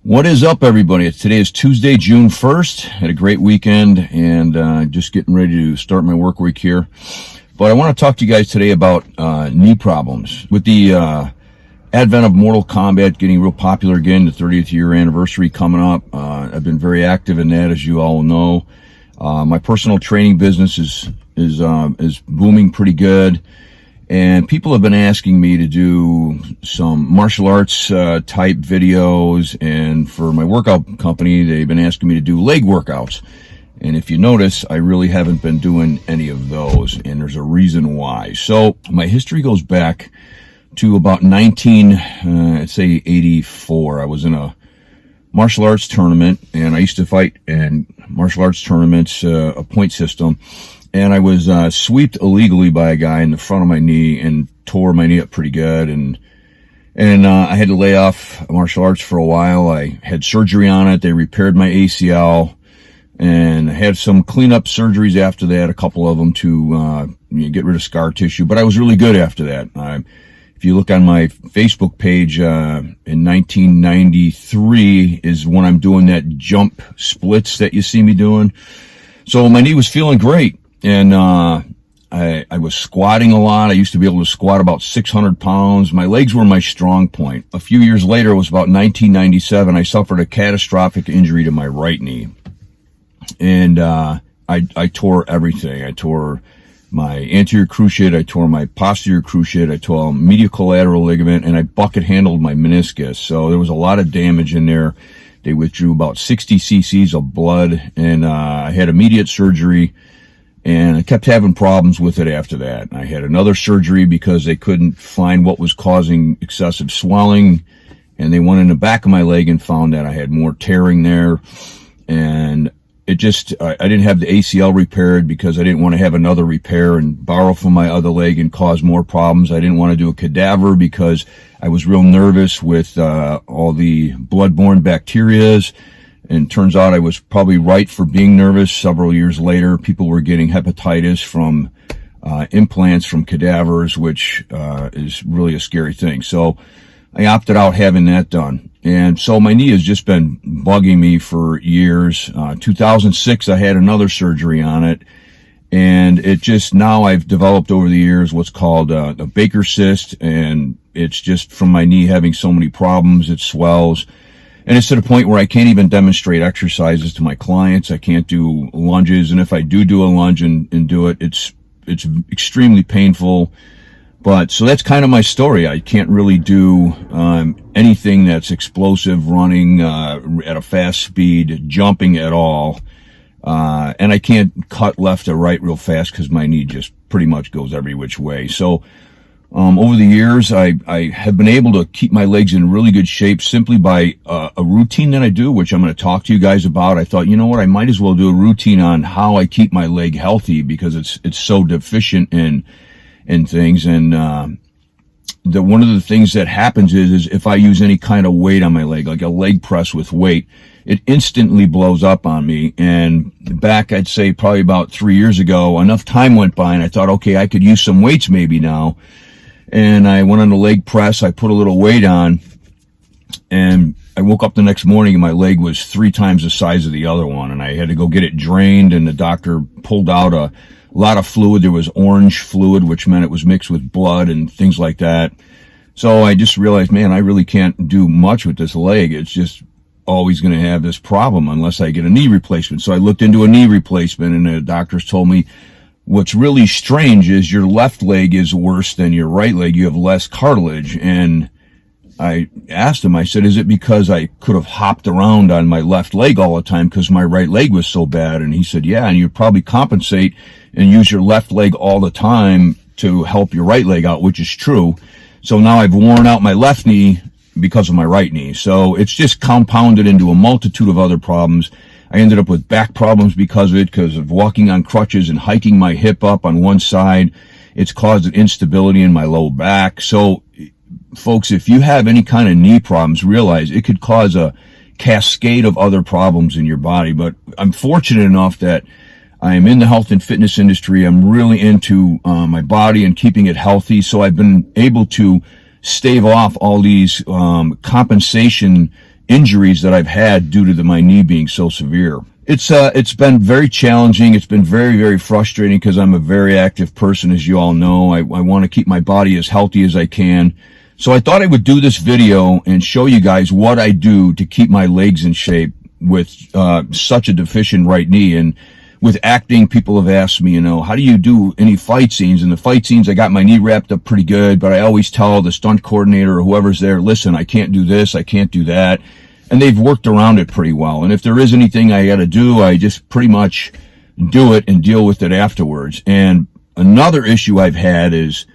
What is up, everybody? Today is Tuesday, June 1st. Had a great weekend and just getting ready to start my work week here. But I want to talk to you guys today about knee problems. With the advent of Mortal Kombat getting real popular again, the 30th year anniversary coming up, I've been very active in that, as you all know. My personal training business is booming pretty good. And people have been asking me to do some martial arts type videos, and for my workout company, they've been asking me to do leg workouts. And if you notice, I really haven't been doing any of those, and there's a reason why. So my history goes back to about 1984. I was in a martial arts tournament, and I used to fight in martial arts tournaments, a point system. And I was sweeped illegally by a guy in the front of my knee and tore my knee up pretty good. And I had to lay off martial arts for a while. I had surgery on it. They repaired my ACL. And I had some cleanup surgeries after that, a couple of them to get rid of scar tissue. But I was really good after that. If you look on my Facebook page, in 1993 is when I'm doing that jump splits that you see me doing. So my knee was feeling great. And I was squatting a lot. I used to be able to squat about 600 pounds. My legs were my strong point. A few years later, it was about 1997, I suffered a catastrophic injury to my right knee. And I tore everything. I tore my anterior cruciate, I tore my posterior cruciate, I tore a medial collateral ligament, and I bucket handled my meniscus. So there was a lot of damage in there. They withdrew about 60 cc's of blood, and I had immediate surgery. And I kept having problems with it after that. I had another surgery because they couldn't find what was causing excessive swelling. And they went in the back of my leg and found that I had more tearing there. And it just, I didn't have the ACL repaired because I didn't want to have another repair and borrow from my other leg and cause more problems. I didn't want to do a cadaver because I was real nervous with all the bloodborne bacterias. And turns out I was probably right for being nervous. Several years later, people were getting hepatitis from implants from cadavers, which is really a scary thing. So I opted out having that done. And so my knee has just been bugging me for years. 2006, I had another surgery on it. And it just, now I've developed over the years what's called a Baker cyst. And it's just from my knee having so many problems, it swells. And it's to the point where I can't even demonstrate exercises to my clients. I can't do lunges. And if I do a lunge and do it, it's extremely painful. But so that's kind of my story. I can't really do anything that's explosive, running at a fast speed, jumping at all. And I can't cut left or right real fast because my knee just pretty much goes every which way. So over the years, I have been able to keep my legs in really good shape simply by a routine that I do, which I'm going to talk to you guys about. I thought, you know what, I might as well do a routine on how I keep my leg healthy because it's so deficient in things. And one of the things that happens is if I use any kind of weight on my leg, like a leg press with weight, it instantly blows up on me. And back, I'd say probably about 3 years ago, enough time went by and I thought, okay, I could use some weights maybe now. And I went on the leg press, I put a little weight on, and I woke up the next morning and my leg was 3 times the size of the other one. And I had to go get it drained, and the doctor pulled out a lot of fluid. There was orange fluid, which meant it was mixed with blood and things like that. So I just realized, man, I really can't do much with this leg. It's just always going to have this problem unless I get a knee replacement. So I looked into a knee replacement, and the doctors told me, what's really strange is your left leg is worse than your right leg. You have less cartilage. And I asked him, I said, is it because I could have hopped around on my left leg all the time because my right leg was so bad? And he said, yeah, and you'd probably compensate and use your left leg all the time to help your right leg out, which is true. So now I've worn out my left knee because of my right knee. So it's just compounded into a multitude of other problems. I ended up with back problems because of it, because of walking on crutches and hiking my hip up on one side. It's caused an instability in my low back. So, folks, if you have any kind of knee problems, realize it could cause a cascade of other problems in your body. But I'm fortunate enough that I am in the health and fitness industry. I'm really into my body and keeping it healthy. So I've been able to stave off all these compensation injuries that I've had due to my knee being so severe. It's been very challenging. It's been very, very frustrating because I'm a very active person, as you all know. I want to keep my body as healthy as I can. So I thought I would do this video and show you guys what I do to keep my legs in shape with such a deficient right knee. And with acting, people have asked me, how do you do any fight scenes? And the fight scenes, I got my knee wrapped up pretty good, but I always tell the stunt coordinator or whoever's there, listen, I can't do this, I can't do that. And they've worked around it pretty well. And if there is anything I got to do, I just pretty much do it and deal with it afterwards. And another issue I've had is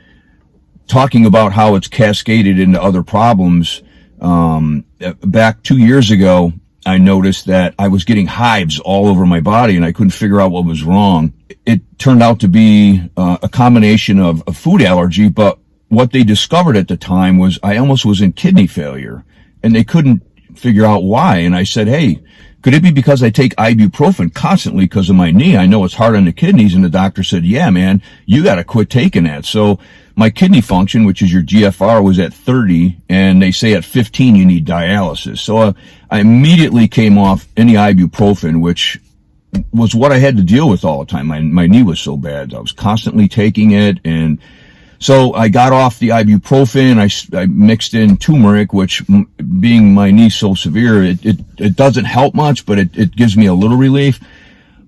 talking about how it's cascaded into other problems. Back 2 years ago, I noticed that I was getting hives all over my body and I couldn't figure out what was wrong. It turned out to be a combination of a food allergy, but what they discovered at the time was I almost was in kidney failure and they couldn't figure out why. And I said, hey, could it be because I take ibuprofen constantly because of my knee? I know it's hard on the kidneys. And the doctor said, yeah, man, you got to quit taking that. So my kidney function, which is your GFR, was at 30, and they say at 15 you need dialysis. So I immediately came off any ibuprofen, which was what I had to deal with all the time. My knee was so bad. I was constantly taking it, and so I got off the ibuprofen. I mixed in turmeric, which, being my knee so severe, it doesn't help much, but it gives me a little relief.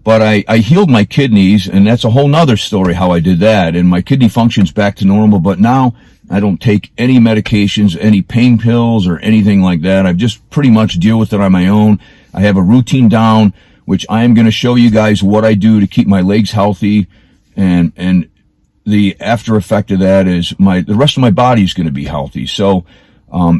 But I healed my kidneys, and that's a whole nother story how I did that. And my kidney function's back to normal, but now I don't take any medications, any pain pills or anything like that. I just pretty much deal with it on my own. I have a routine down, which I am going to show you guys what I do to keep my legs healthy. And the after effect of that is the rest of my body is going to be healthy. So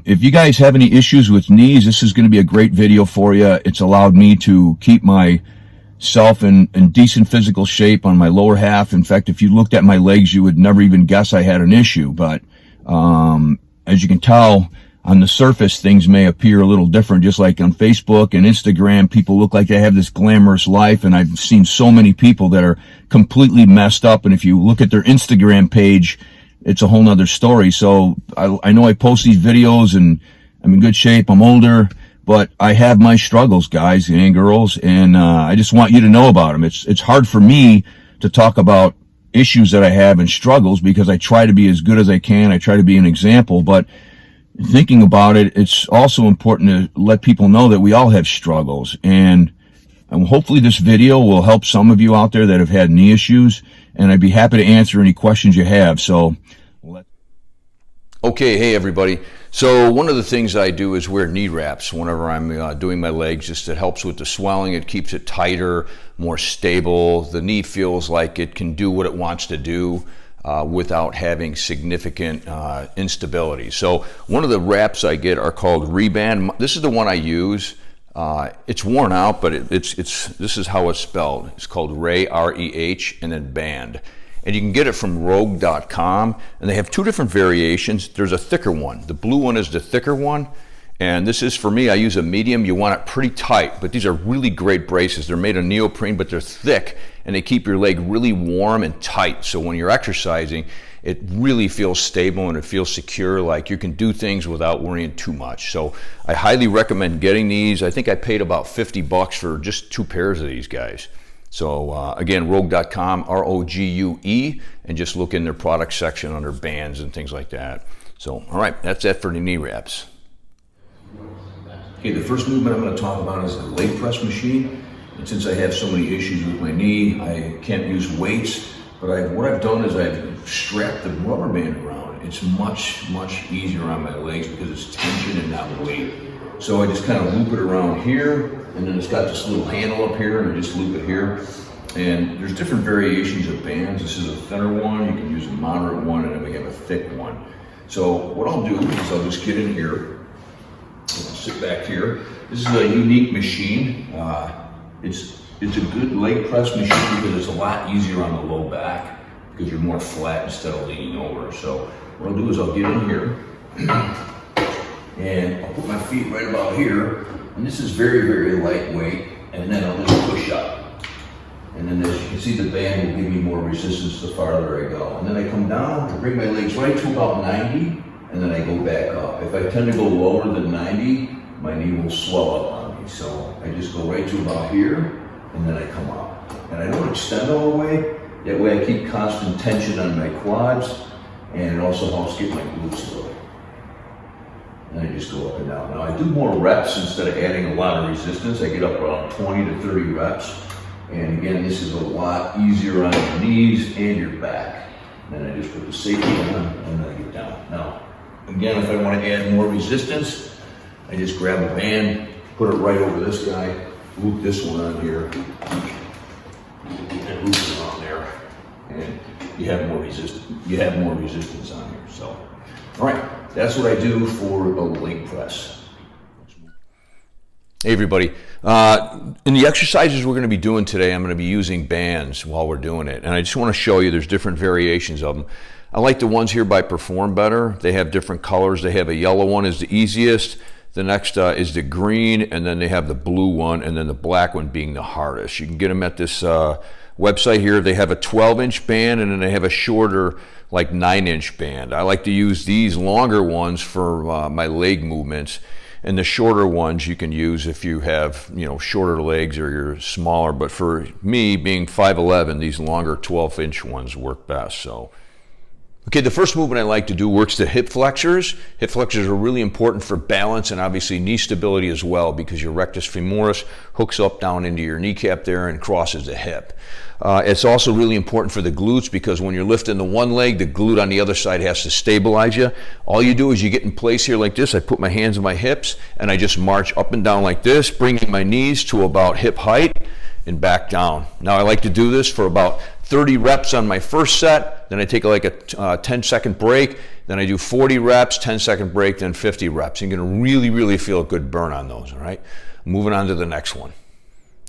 if you guys have any issues with knees, this is going to be a great video for you. It's allowed me to keep myself in decent physical shape on my lower half. In fact, if you looked at my legs, you would never even guess I had an issue. But as you can tell, on the surface, things may appear a little different. Just like on Facebook and Instagram, people look like they have this glamorous life, and I've seen so many people that are completely messed up. And if you look at their Instagram page, it's a whole nother story. So I know I post these videos and I'm in good shape, I'm older, but I have my struggles, guys and girls, and I just want you to know about them. It's hard for me to talk about issues that I have and struggles because I try to be as good as I can. I try to be an example, but thinking about it, it's also important to let people know that we all have struggles. And hopefully this video will help some of you out there that have had knee issues, and I'd be happy to answer any questions you have. So, okay, hey everybody. So one of the things I do is wear knee wraps whenever I'm doing my legs. Just it helps with the swelling. It keeps it tighter, more stable. The knee feels like it can do what it wants to do without having significant instability. So one of the wraps I get are called Reband. This is the one I use. It's worn out, but this is how it's spelled. It's called Ray, R-E-H, and then Band. And you can get it from rogue.com, and they have two different variations. There's a thicker one. The blue one is the thicker one, and this is, for me, I use a medium. You want it pretty tight, but these are really great braces. They're made of neoprene, but they're thick, and they keep your leg really warm and tight. So when you're exercising, it really feels stable and it feels secure, like you can do things without worrying too much. So I highly recommend getting these. I think I paid about $50 for just 2 pairs of these guys. So again, rogue.com, R-O-G-U-E, and just look in their product section under bands and things like that. So, all right, that's it for the knee wraps. Okay, the first movement I'm going to talk about is the leg press machine. And since I have so many issues with my knee, I can't use weights. But what I've done is I've strapped the rubber band around. It's much, much easier on my legs because it's tension and not weight. So I just kind of loop it around here, and then it's got this little handle up here, and I just loop it here. And there's different variations of bands. This is a thinner one, you can use a moderate one, and then we have a thick one. So what I'll do is I'll just get in here, I'll sit back here. This is a unique machine. It's a good leg press machine because it's a lot easier on the low back because you're more flat instead of leaning over. So what I'll do is I'll get in here and I'll put my feet right about here. And this is very, very lightweight. And then I'll just push up. And then as you can see, the band will give me more resistance the farther I go. And then I come down to bring my legs right to about 90, and then I go back up. If I tend to go lower than 90, my knee will swell up on me. So I just go right to about here, and then I come up. And I don't extend all the way. That way I keep constant tension on my quads, and it also helps get my glutes low. And I just go up and down. Now I do more reps instead of adding a lot of resistance. I get up around 20 to 30 reps. And again, this is a lot easier on your knees and your back. And then I just put the safety on, and then I get down. Now, again, if I want to add more resistance, I just grab a band, put it right over this guy, loop this one on here, and loop it on there, and you have more resistance. You have more resistance on here. So, all right, that's what I do for a leg press. Hey everybody, in the exercises we're going to be doing today, I'm going to be using bands while we're doing it. And I just want to show you there's different variations of them. I like the ones here by Perform Better. They have different colors. They have a yellow one is the easiest. The next is the green, and then they have the blue one, and then the black one being the hardest. You can get them at this website here. They have a 12-inch band, and then they have a shorter, like 9-inch band. I like to use these longer ones for my leg movements. And the shorter ones you can use if you have, shorter legs or you're smaller. But for me, being 5'11", these longer 12-inch ones work best. So, okay, the first movement I like to do works the hip flexors. Hip flexors are really important for balance and obviously knee stability as well, because your rectus femoris hooks up down into your kneecap there and crosses the hip. It's also really important for the glutes, because when you're lifting the one leg, the glute on the other side has to stabilize you. All you do is you get in place here like this. I put my hands on my hips and I just march up and down like this, bringing my knees to about hip height and back down. Now I like to do this for about 30 reps on my first set, then I take like a 10-second break, then I do 40 reps, 10-second break, then 50 reps. You're gonna really feel a good burn on those, all right? Moving on to the next one.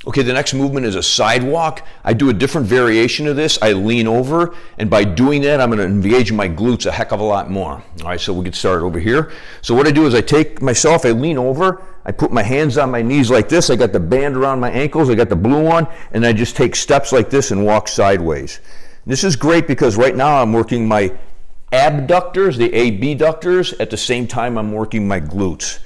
Okay, the next movement is a sidewalk. I do a different variation of this. I lean over, and by doing that, I'm gonna engage my glutes a heck of a lot more. All right, so we'll get started over here. So what I do is I take myself, I lean over, I put my hands on my knees like this. I got the band around my ankles, I got the blue one, and I just take steps like this and walk sideways. This is great because right now I'm working my abductors, the abductors, at the same time I'm working my glutes.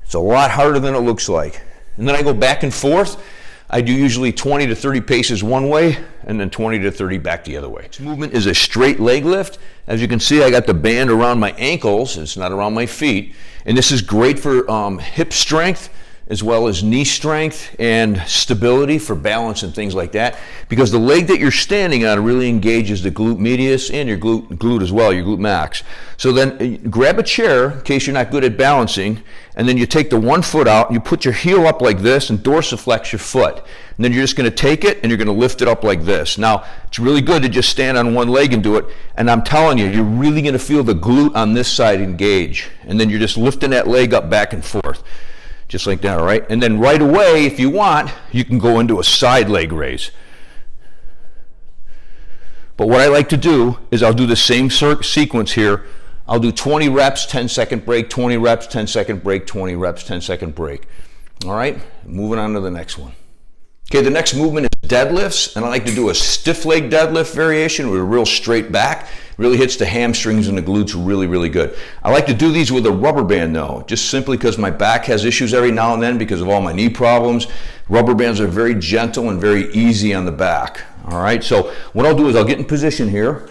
It's a lot harder than it looks like. And then I go back and forth. I do usually 20 to 30 paces one way and then 20 to 30 back the other way. This movement is a straight leg lift. As you can see, I got the band around my ankles. It's not around my feet. And this is great for hip strength as well as knee strength and stability for balance and things like that, because the leg that you're standing on really engages the glute medius and your glute as well, your glute max. So then grab a chair in case you're not good at balancing, and then you take the one foot out and you put your heel up like this and dorsiflex your foot. And then you're just going to take it and you're going to lift it up like this. Now, it's really good to just stand on one leg and do it. And I'm telling you, you're really going to feel the glute on this side engage. And then you're just lifting that leg up back and forth. Just like that, all right? And then right away, if you want, you can go into a side leg raise. But what I like to do is I'll do the same sequence here. I'll do 20 reps, 10-second break, 20 reps, 10-second break, 20 reps, 10-second break. All right, moving on to the next one. Okay, the next movement is deadlifts, and I like to do a stiff leg deadlift variation with a real straight back. Really hits the hamstrings and the glutes really good. I like to do these with a rubber band though, just simply because my back has issues every now and then because of all my knee problems. Rubber bands are very gentle and very easy on the back. All right, so what I'll do is I'll get in position here.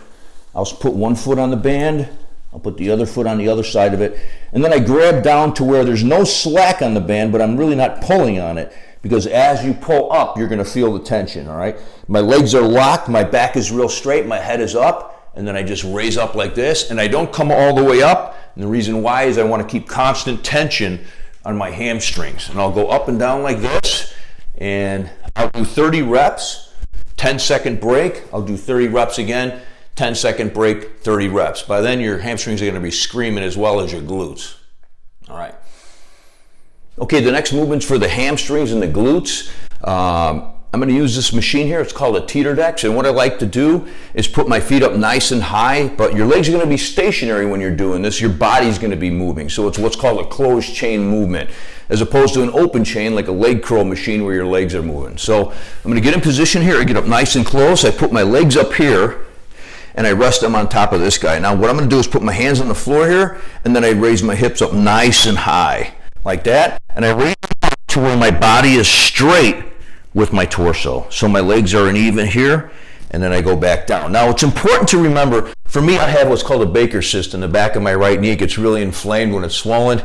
I'll put one foot on the band. I'll put the other foot on the other side of it. And then I grab down to where there's no slack on the band, but I'm really not pulling on it, because as you pull up, you're gonna feel the tension, all right? My legs are locked, my back is real straight, my head is up, and then I just raise up like this, and I don't come all the way up. And the reason why is I want to keep constant tension on my hamstrings. And I'll go up and down like this, and I'll do 30 reps, 10-second break. I'll do 30 reps again, 10-second break, 30 reps. By then, your hamstrings are going to be screaming as well as your glutes. All right. Okay, the next movement's for the hamstrings and the glutes. I'm going to use this machine here. It's called a teeter deck. And what I like to do is put my feet up nice and high, but your legs are going to be stationary when you're doing this. Your body's going to be moving. So it's what's called a closed chain movement, as opposed to an open chain like a leg curl machine where your legs are moving. So I'm going to get in position here. I get up nice and close. I put my legs up here and I rest them on top of this guy. Now what I'm going to do is put my hands on the floor here, and then I raise my hips up nice and high, like that, and I raise them up to where my body is straight with my torso. So my legs are even here, and then I go back down. Now it's important to remember, for me, I have what's called a Baker's cyst in the back of my right knee. It gets really inflamed when it's swollen,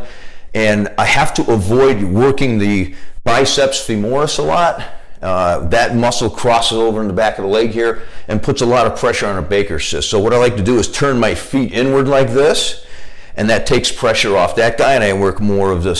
and I have to avoid working the biceps femoris a lot. That muscle crosses over in the back of the leg here and puts a lot of pressure on a Baker's cyst. So what I like to do is turn my feet inward like this, and that takes pressure off that guy, and I work more of the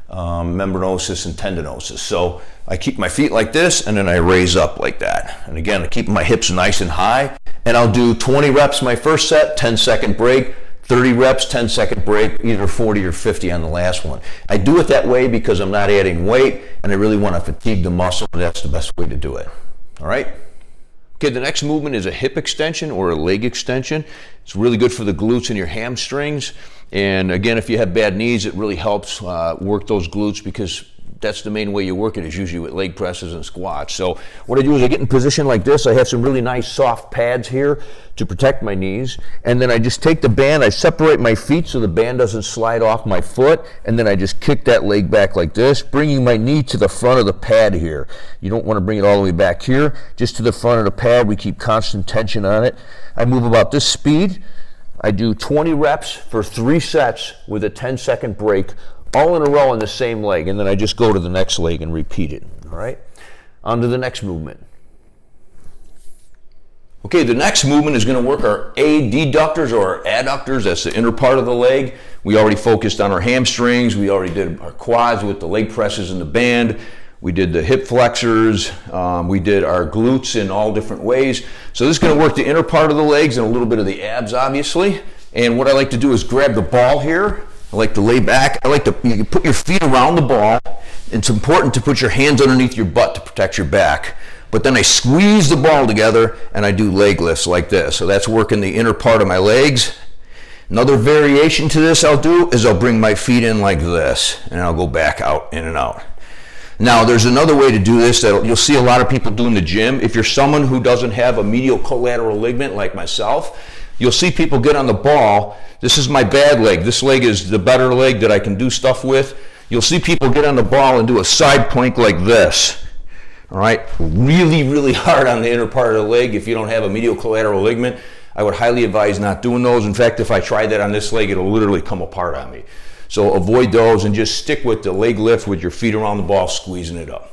membranosus and tendinosis. So I keep my feet like this, and then I raise up like that. And again, I keep my hips nice and high, and I'll do 20 reps my first set, 10-second break, 30 reps, 10-second break, either 40 or 50 on the last one. I do it that way because I'm not adding weight, and I really want to fatigue the muscle, and that's the best way to do it. All right? Okay, the next movement is a hip extension or a leg extension. It's really good for the glutes and your hamstrings. And again, if you have bad knees, it really helps work those glutes, because that's the main way you work it, is usually with leg presses and squats. So what I do is I get in position like this. I have some really nice soft pads here to protect my knees. And then I just take the band, I separate my feet so the band doesn't slide off my foot. And then I just kick that leg back like this, bringing my knee to the front of the pad here. You don't want to bring it all the way back here, just to the front of the pad. We keep constant tension on it. I move about this speed. I do 20 reps for 3 sets with a 10-second break, all in a row on the same leg, and then I just go to the next leg and repeat it. All right? On to the next movement. Okay, the next movement is going to work our adductors or our adductors. That's the inner part of the leg. We already focused on our hamstrings. We already did our quads with the leg presses and the band. We did the hip flexors. We did our glutes in all different ways. So this is going to work the inner part of the legs and a little bit of the abs, obviously. And what I like to do is grab the ball here. I like to lay back. You can put your feet around the ball. It's important to put your hands underneath your butt to protect your back. But then I squeeze the ball together and I do leg lifts like this. So that's working the inner part of my legs. Another variation to this I'll do is I'll bring my feet in like this, and I'll go back out, in and out. Now there's another way to do this that you'll see a lot of people do in the gym. If you're someone who doesn't have a medial collateral ligament like myself, you'll see people get on the ball. This is my bad leg. This leg is the better leg that I can do stuff with. You'll see people get on the ball and do a side plank like this. All right, really, really hard on the inner part of the leg. If you don't have a medial collateral ligament, I would highly advise not doing those. In fact, if I tried that on this leg, it'll literally come apart on me. So avoid those and just stick with the leg lift with your feet around the ball, squeezing it up.